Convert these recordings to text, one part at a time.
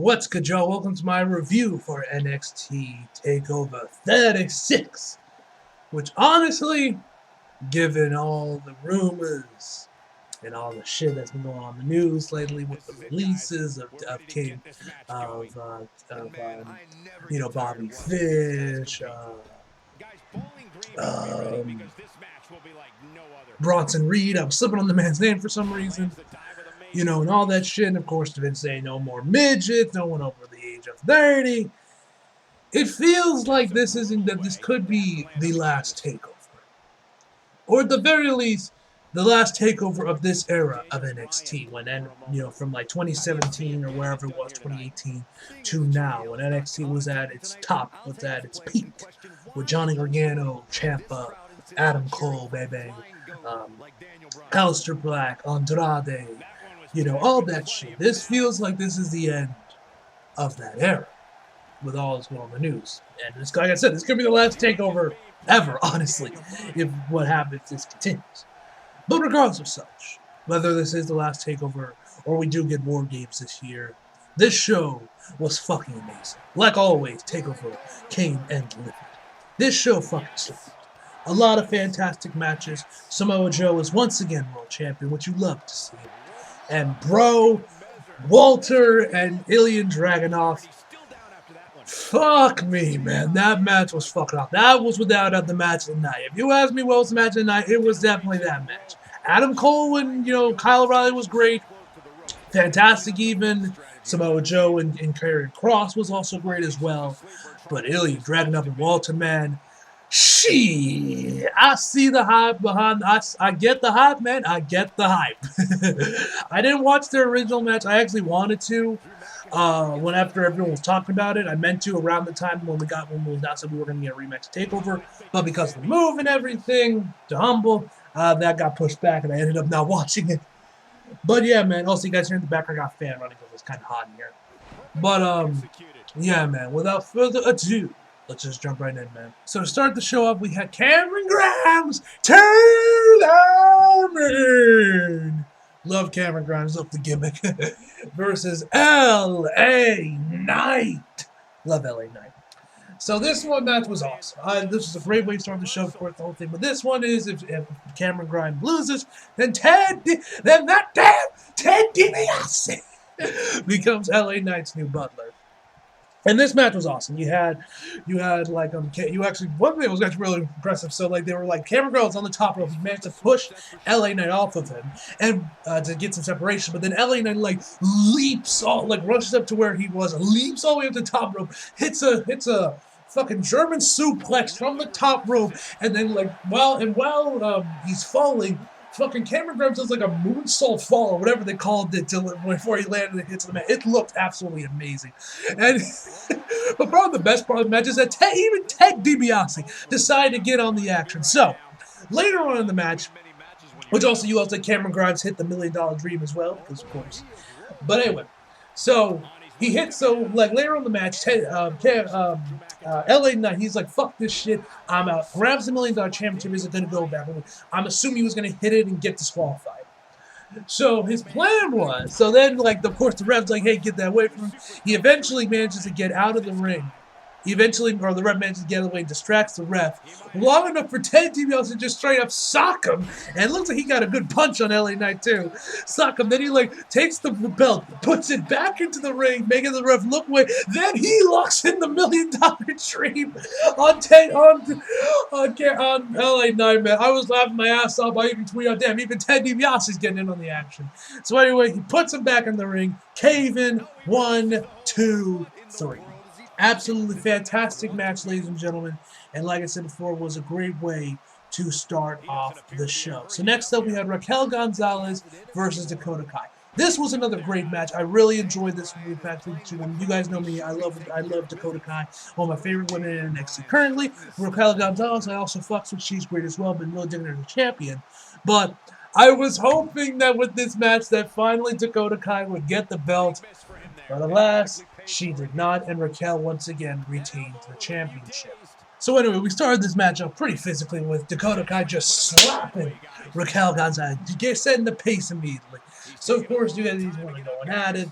What's good, y'all? Welcome to my review for NXT Takeover 36, which honestly, given all the rumors and all the shit that's been going on in the news lately with the releases of Bobby Fish, Bronson Reed. I was slipping on the man's name for some reason. And all that shit. And of course, they've been saying no more midgets, no one over the age of 30. It feels like this could be the last takeover. Or at the very least, the last takeover of this era of NXT. From like 2017 or wherever it was, 2018 to now, when NXT was at its top, was at its peak, with Johnny Gargano, Ciampa, Adam Cole, baby, Aleister Black, Andrade, all that shit. This feels like this is the end of that era with all that's going on in the news. And this, like I said, this could be the last takeover ever, honestly, if what happens this continues. But regardless of such, whether this is the last takeover or we do get War Games this year, this show was fucking amazing. Like always, Takeover came and delivered. This show fucking slapped. A lot of fantastic matches. Samoa Joe is once again world champion, which you love to see. And bro, Walter and Ilya Dragunov, fuck me, man. That match was fucking off. That was without the match of the night. If you ask me what was the match of the night, it was definitely that match. Adam Cole and, Kyle O'Reilly was great. Fantastic even. Samoa Joe and Karrion Kross was also great as well. But Ilya Dragunov and Walter, man, shit, I see the hype behind. I get the hype, man. I get the hype. I didn't watch their original match. I actually wanted to. After everyone was talking about it, I meant to around the time when we announced that we were going to get a rematch Takeover, but because of the move and everything to Humble, that got pushed back, and I ended up not watching it. But yeah, man. Also, you guys hear in the background, I got a fan running because it's kind of hot in here. But yeah, man. Without further ado, let's just jump right in, man. So to start the show off, we had Cameron Grimes turn on. Love Cameron Grimes, love the gimmick. Versus L.A. Knight. Love L.A. Knight. So this one match was awesome. This was a great way to start the show, of course, the whole thing. But this one is, if Cameron Grimes loses, then that damn Ted DiBiase becomes L.A. Knight's new butler. And this match was awesome. You had one thing that was actually really impressive. So they were Cameron Grimes on the top rope. He managed to push LA Knight off of him and to get some separation. But then LA Knight rushes up to where he was, leaps all the way up the top rope, hits a fucking German suplex from the top rope, and then while he's falling, fucking Cameron Grimes does a moonsault fall or whatever they called it before he landed and hits the mat. It looked absolutely amazing. And but probably the best part of the match is that even Ted DiBiase decided to get on the action. So later on in the match, which also you also Cameron Grimes hit the $1 million dream as well, because of course. But anyway, so he hits, later on in the match, LA Knight, he's like, fuck this shit, I'm out. Grabs the $1 million championship, isn't going to go back. I'm assuming he was going to hit it and get disqualified. So his plan was, so then, of course, the ref's hey, get that away from him. He eventually manages to get out of the ring. The ref manages to get out of the way and distracts the ref long enough for Ted DiBiase to just straight up sock him. And it looks like he got a good punch on LA Knight too. Sock him. Then he takes the belt, puts it back into the ring, making the ref look away. Then he locks in the $1 million dream on LA Knight, man. I was laughing my ass off. I even tweeted out, damn, even Ted DiBiase's getting in on the action. So anyway, he puts him back in the ring. Cave in. 1, 2, 3. Absolutely fantastic match, ladies and gentlemen. And like I said before, was a great way to start off the show. So next up, we had Raquel Gonzalez versus Dakota Kai. This was another great match. I really enjoyed this match. You guys know me. I love Dakota Kai. One of my favorite women in NXT currently. Raquel Gonzalez, I also fucks with. She's great as well, but really digging her as a champion. But I was hoping that with this match that finally Dakota Kai would get the belt. But alas, she did not, and Raquel once again retained the championship. So anyway, we started this match up pretty physically with Dakota Kai just slapping Raquel Gonzalez, setting the pace immediately. So of course, you guys going at it.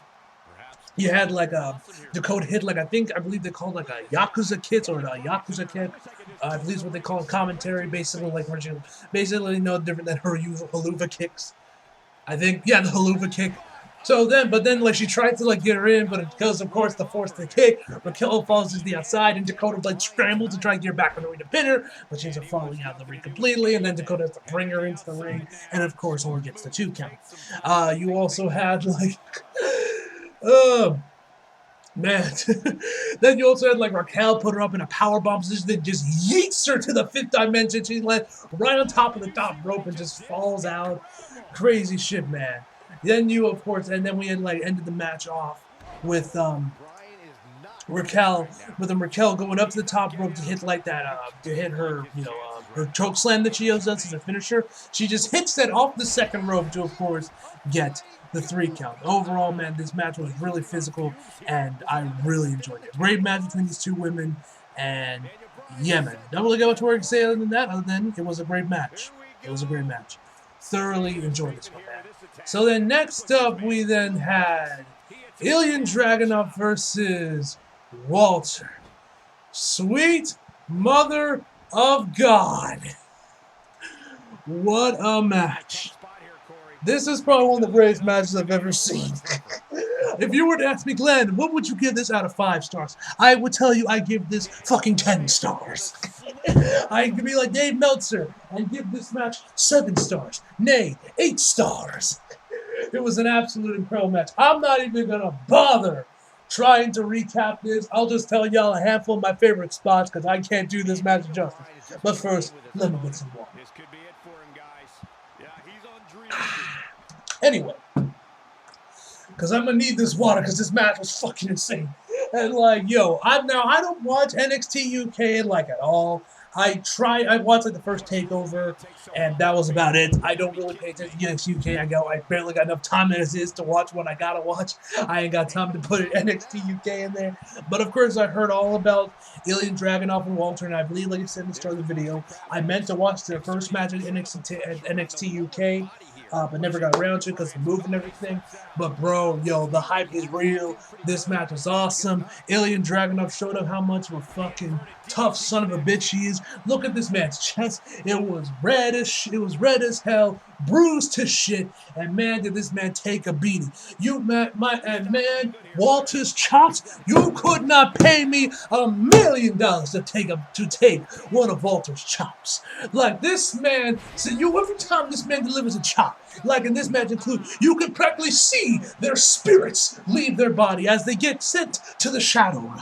You had like a Dakota hit like I believe they called like a Yakuza kit or a Yakuza kit. I believe is what they call in commentary. Basically like basically no different than her usual haluva kicks. I think the haluva kick. So then, but then like she tried to like get her in, but because of course the force the kick, Raquel falls to the outside, and Dakota like scrambled to try to get her back on the ring to pin her, but she ends up falling out of the ring completely, and then Dakota has to bring her into the ring, and of course only gets the 2 count. You also had like, man. Then you also had like Raquel put her up in a powerbomb position that just yeets her to the 5th dimension. She like right on top of the top rope and just falls out. Crazy shit, man. Then you of course, and then we had like ended the match off with Raquel, Raquel going up to the top rope to hit like that, to hit her, her choke slam that she does as a finisher. She just hits that off the 2nd rope to, of course, get the 3 count. Overall, man, this match was really physical, and I really enjoyed it. Great match between these 2 women, and yeah, man, don't really got much more to say other than that. Other than it was a great match. It was a great match. Thoroughly enjoyed this one, man. So then next up, we then had Ilya Dragunov versus Walter. Sweet mother of God. What a match. This is probably one of the greatest matches I've ever seen. If you were to ask me, Glenn, what would you give this out of 5 stars? I would tell you I give this fucking 10 stars. I could be like Dave Meltzer and give this match 7 stars. Nay, 8 stars. It was an absolute incredible match. I'm not even going to bother trying to recap this. I'll just tell y'all a handful of my favorite spots because I can't do this match justice. But first, let me get some water. Anyway, because I'm going to need this water because this match was fucking insane. And like, yo, I don't watch NXT UK like at all. I watched like the first takeover, and that was about it. I don't really pay attention to NXT UK. I barely got enough time as is to watch what I gotta watch. I ain't got time to put NXT UK in there. But of course, I heard all about Ilya Dragunov and Walter, and I believe, like I said in the start of the video, I meant to watch their first match at NXT UK. But never got around to it because of the move and everything. But bro, yo, the hype is real. This match was awesome. Ilya Dragunov showed up how much of a fucking tough son of a bitch he is. Look at this man's chest. It was red as hell, bruised to shit. And man, did this man take a beating. Man, Walter's chops. You could not pay me $1 million to take one of Walter's chops. Like this man, so every time this man delivers a chop, like in this match include, you can practically see their spirits leave their body as they get sent to the shadow realm.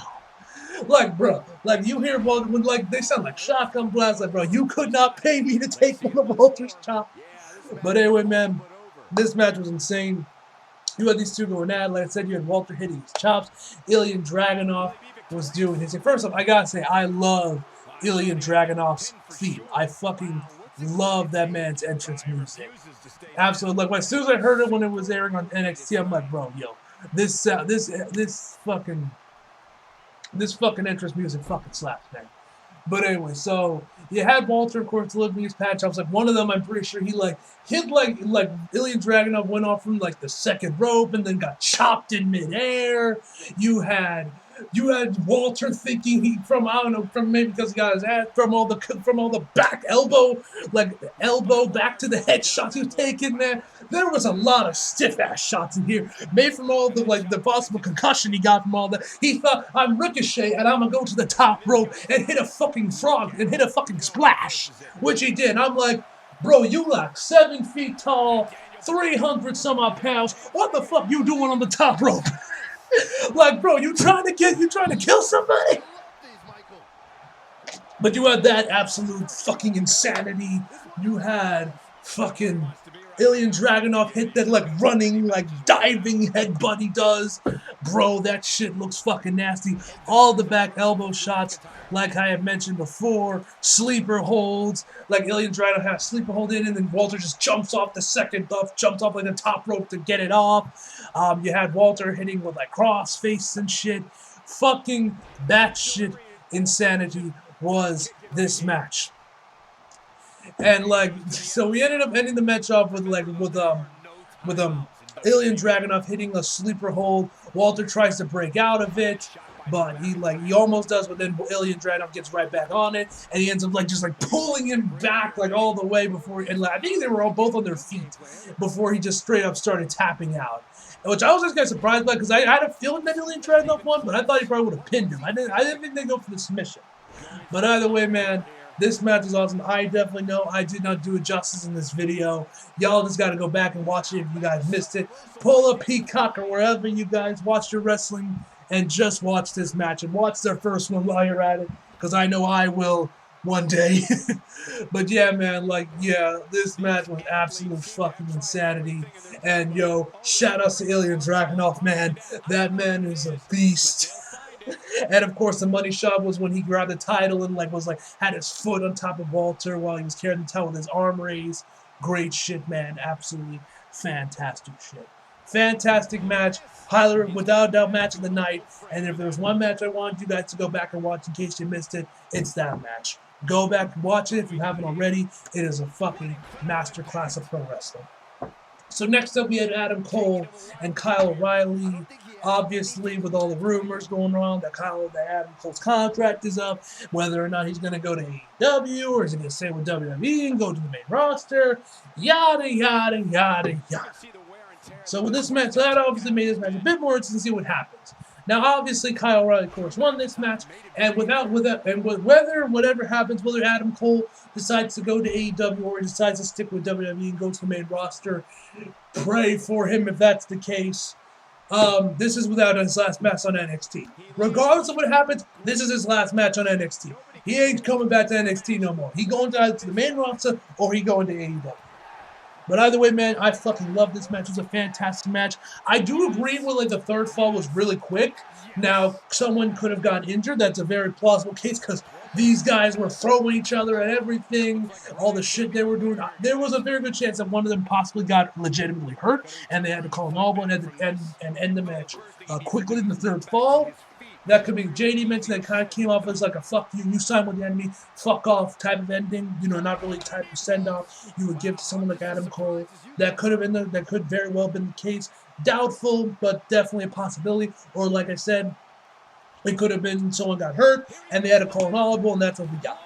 Like, bro, like you hear when like they sound like shotgun blasts. Like, bro, you could not pay me to take one of Walter's chops. But anyway, man, this match was insane. You had these 2 going at it. Like I said, you had Walter hitting his chops. Ilya Dragunov was doing his thing. First off, I gotta say, I love Ilya Dragunov's theme. I fucking love that man's entrance music. Absolutely. Like, as soon as I heard it when it was airing on NXT, I'm like, bro, yo, this fucking entrance music fucking slaps, man. But anyway, so you had Walter, of course, delivering his patch ups. Like one of them, I'm pretty sure he hit Ilya Dragunov went off from like the 2nd rope and then got chopped in midair. You had Walter thinking maybe because he got his ass from all the back elbow, like the elbow back to the head shots he was taking there. There was a lot of stiff ass shots in here, made from all the possible concussion he got from all that. He thought, I'm Ricochet and I'm gonna go to the top rope and hit a fucking frog and hit a fucking splash, which he did. I'm like, bro, you like 7 feet tall, 300 some odd pounds. What the fuck you doing on the top rope? Like, bro, you trying to kill somebody? But you had that absolute fucking insanity. You had fucking Ilya Dragunov hit that running, diving headbutt he does. Bro, that shit looks fucking nasty. All the back elbow shots, like I had mentioned before, sleeper holds. Like Ilya Dragunov had a sleeper hold in, and then Walter just jumps off the jumps off the top rope to get it off. You had Walter hitting with cross face and shit. Fucking batshit insanity was this match. And so we ended up ending the match off with Ilya Dragunov hitting a sleeper hold Walter tries to break out of it, but he almost does, but then Ilya Dragunov gets right back on it, and he ends up just pulling him back all the way before, and I think they were all both on their feet before he just straight up started tapping out. Which I was just kind of surprised by, because I had a feeling that Ilya Dragunov won, but I thought he probably would have pinned him. I didn't think they'd go for the submission. But either way, man, this match is awesome. I definitely know I did not do it justice in this video. Y'all just got to go back and watch it if you guys missed it. Pull up Peacock or wherever you guys watch your wrestling and just watch this match. And watch their first one while you're at it, because I know I will one day. But yeah, man, this match was absolute fucking insanity. And yo, shout outs to Ilya Dragunov, man. That man is a beast. And of course, the money shot was when he grabbed the title and had his foot on top of Walter while he was carrying the title with his arm raised. Great shit, man. Absolutely fantastic shit. Fantastic match. Highly, without a doubt, match of the night. And if there's one match I want you guys to go back and watch in case you missed it, it's that match. Go back and watch it if you haven't already. It is a fucking masterclass of pro wrestling. So next up, we had Adam Cole and Kyle O'Reilly. Obviously, with all the rumors going on that Adam Cole's contract is up, whether or not he's going to go to AEW or is he going to stay with WWE and go to the main roster, yada, yada, yada, yada. So with this match, that obviously made this match a bit more interesting to see what happens. Now, obviously, Kyle O'Reilly, of course, won this match, and whatever happens, whether Adam Cole decides to go to AEW or he decides to stick with WWE and go to the main roster, pray for him if that's the case. This is without his last match on NXT. Regardless of what happens, this is his last match on NXT. He ain't coming back to NXT no more. He going to either to the main roster or he going to AEW. But either way, man, I fucking love this match. It was a fantastic match. I do agree with the third fall was really quick. Now, someone could have gotten injured. That's a very plausible case because these guys were throwing each other at everything, all the shit they were doing. There was a very good chance that one of them possibly got legitimately hurt, and they had to call an audible and end the match quickly in the third fall. That could be, JD mentioned that kind of came off as a fuck you, you signed with the enemy, fuck off type of ending, not really type of send off you would give to someone like Adam Cole. That could very well have been the case. Doubtful, but definitely a possibility. Or like I said, it could have been someone got hurt and they had to call an audible, and that's what we got.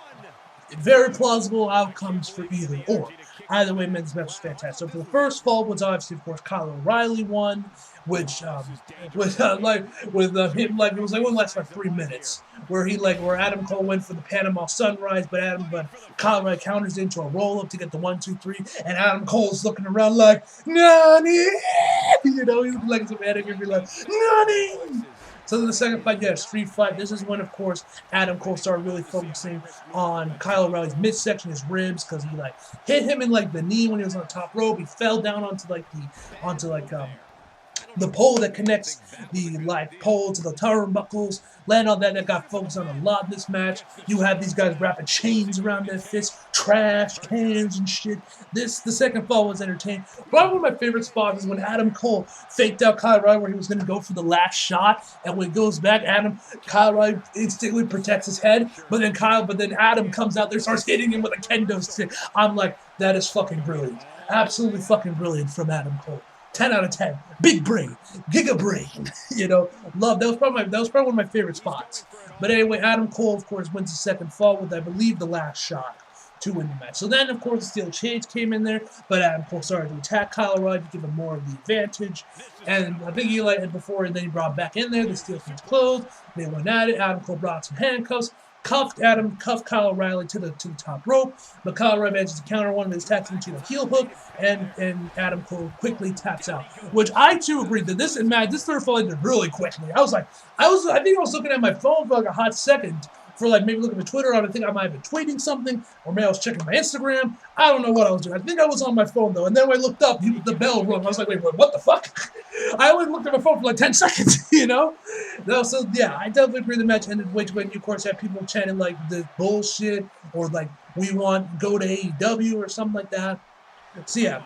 Very plausible outcomes for either or. Either way, men's match was fantastic. So for the first fall was obviously, of course, Kyle O'Reilly won, which him it was only lasted 3 minutes, where Adam Cole went for the Panama Sunrise, but Kyle O'Reilly counters into a roll up to get the 1, 2, 3, and Adam Cole's looking around like Nani, he's looking like some headache and be like Nani. So then the second fight, you have Street Fight. This is when, of course, Adam Cole started really focusing on Kyle O'Reilly's midsection, his ribs, because he hit him in the knee when he was on the top rope. He fell down onto the pole that connects the pole to the turnbuckles. Land on that got focused on a lot in this match. You have these guys wrapping chains around their fists, trash cans and shit. The second fall was entertaining. Probably one of my favorite spots is when Adam Cole faked out Kyle O'Reilly where he was going to go for the last shot, and when he goes back, Kyle O'Reilly instinctively protects his head, but then Adam comes out there, starts hitting him with a kendo stick. I'm like, that is fucking brilliant. Absolutely fucking brilliant from Adam Cole. 10 out of 10. Big brain. Giga brain. Love. That was probably one of my favorite spots. But anyway, Adam Cole, of course, wins the second fall with, I believe, the last shot to win the match. So then, of course, the steel cage came in there, but Adam Cole started to attack Kyle O'Reilly to give him more of the advantage. And I think Eli had before, and then he brought back in there. The steel cage closed. They went at it. Adam Cole brought some handcuffs. Cuffed Kyle O'Reilly to the top rope, but Kyle O'Reilly manages to counter one of his attacks into a heel hook, and Adam Cole quickly taps out. Which I too agree that this third fall ended really quickly. I think I was looking at my phone for a hot second for maybe looking at Twitter. I think I might have been tweeting something, or maybe I was checking my Instagram. I don't know what I was doing. I think I was on my phone though, and then when I looked up, the bell rung. I was like, wait, what the fuck? I only looked at my phone for 10 seconds, No, so yeah, I definitely agree the match ended when you, of course, have people chanting the bullshit, or we want go to AEW or something like that. So yeah.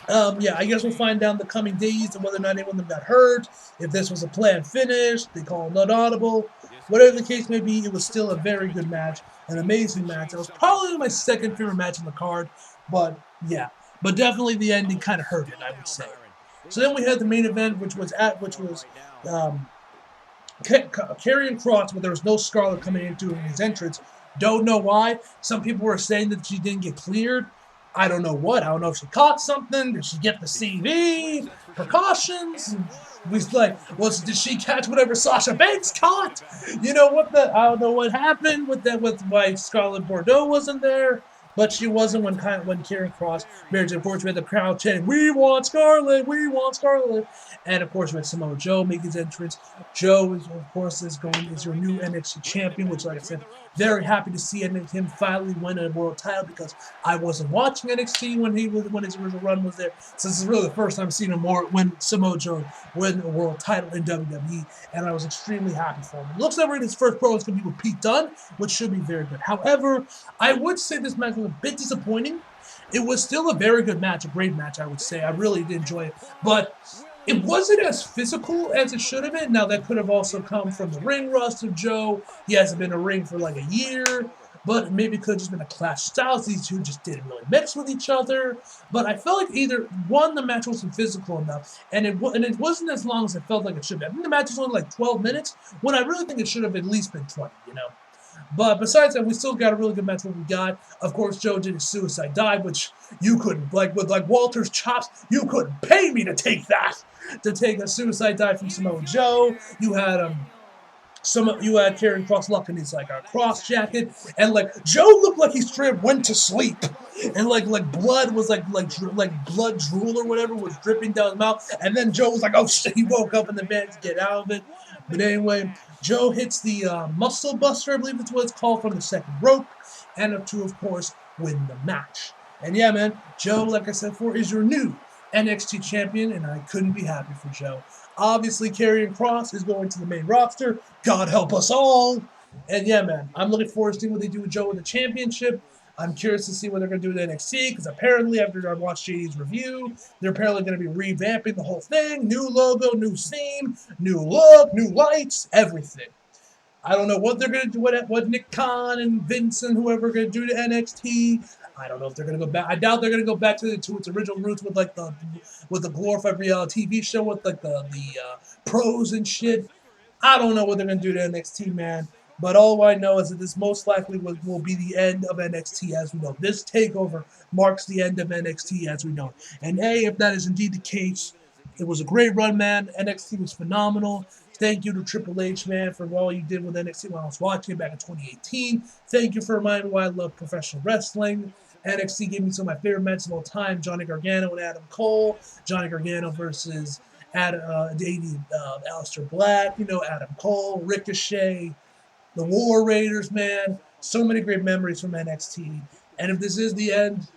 I guess we'll find out in the coming days whether or not anyone of them got hurt, if this was a planned finish, they call it not audible. Whatever the case may be, it was still a very good match, an amazing match. It was probably my second favorite match on the card, but yeah. But definitely the ending kind of hurt it, I would say. So then we had the main event, which was Karrion Kross, but there was no Scarlett coming in doing his entrance. Don't know why. Some people were saying that she didn't get cleared. I don't know what. I don't know if she caught something. Did she get the CV? Precautions? Was like, did she catch whatever Sasha Banks caught? You know what I don't know what happened with that. With why Scarlett Bordeaux wasn't there. But she wasn't when Karrion Kross married. Of course, we had the crowd chanting, "We want Scarlett! We want Scarlett!" And of course, we had Samoa Joe make his entrance. Joe is, of course, is your new NXT champion, which, like I said, very happy to see him finally win a world title because I wasn't watching NXT when his original run was there. So this is really the first time I've seen him when Samoa Joe win a world title in WWE, and I was extremely happy for him. It looks like his first pro is going to be with Pete Dunne, which should be very good. However, I would say this match was a bit disappointing. It was still a very good match, a great match, I would say. I really did enjoy it, but it wasn't as physical as it should have been. Now, that could have also come from the ring rust of Joe. He hasn't been in a ring for like a year, but maybe it could have just been a clash of styles. These two just didn't really mix with each other. But I felt like the match wasn't physical enough, and it wasn't as long as it felt like it should be. I think the match was only like 12 minutes, when I really think it should have at least been 20, you know? But besides that, we still got a really good match. What we got, of course, Joe did a suicide dive, which you couldn't, with Walter's chops, you couldn't pay me to take that, to take a suicide dive from Samoa Joe. You had Karrion Kross locking his cross jacket, and Joe looked like he straight went to sleep, and blood was blood drool or whatever was dripping down his mouth, and then Joe was like, oh shit, he woke up and the man to get out of it. But anyway, Joe hits the muscle buster, I believe that's what it's called, from the second rope, and to, of course, win the match. And yeah, man, Joe, like I said before, is your new NXT champion, and I couldn't be happy for Joe. Obviously, Karrion Kross is going to the main roster. God help us all. And yeah, man, I'm looking forward to seeing what they do with Joe in the championship. I'm curious to see what they're going to do with NXT, because apparently, after I watched JD's review, they're apparently going to be revamping the whole thing. New logo, new theme, new look, new lights, everything. I don't know what they're going to do, what Nick Khan and Vince and whoever are going to do to NXT. I don't know if they're going to go back. I doubt they're going to go back to its original roots with the glorified reality TV show with the pros and shit. I don't know what they're going to do to NXT, man. But all I know is that this most likely will be the end of NXT as we know. This takeover marks the end of NXT as we know. And hey, if that is indeed the case, it was a great run, man. NXT was phenomenal. Thank you to Triple H, man, for all you did with NXT when I was watching it back in 2018. Thank you for reminding me why I love professional wrestling. NXT gave me some of my favorite matches of all time. Johnny Gargano and Adam Cole. Johnny Gargano versus Aleister Black. You know, Adam Cole, Ricochet, the War Raiders, man. So many great memories from NXT. And if this is the end,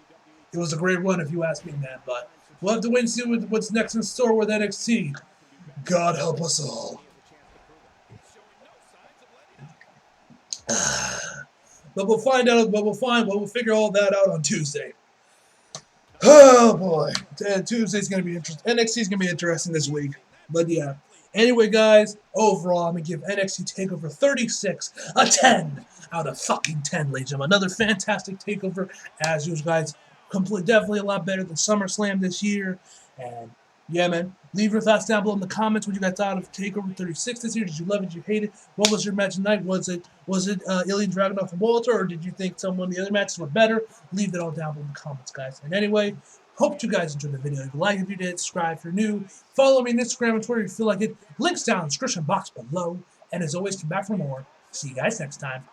it was a great run if you ask me, man. But we'll have to wait and see what's next in store with NXT. God help us all. But we'll find out. But we'll figure all that out on Tuesday. Oh boy, Tuesday's gonna be interesting. NXT's gonna be interesting this week. But yeah. Anyway, guys, overall, I'm gonna give NXT Takeover 36 a 10 out of fucking 10, ladies and gentlemen. Another fantastic takeover, as usual, guys. Definitely a lot better than SummerSlam this year. And yeah, man, leave your thoughts down below in the comments. What you guys thought of Takeover 36 this year? Did you love it? Did you hate it? What was your match tonight? Was it Ilya Dragunov and Walter, or did you think some of the other matches were better? Leave it all down below in the comments, guys. And anyway, hope you guys enjoyed the video. Like if you did, subscribe if you're new. Follow me on Instagram and Twitter if you feel like it. Links down in the description box below. And as always, come back for more. See you guys next time.